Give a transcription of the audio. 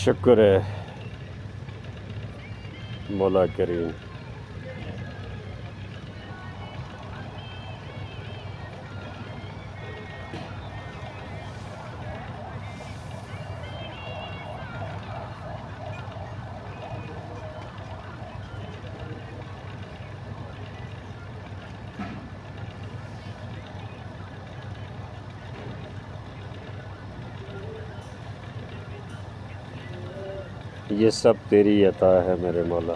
शुक्र है मौला करीम। ये सब तेरी अता है मेरे मौला।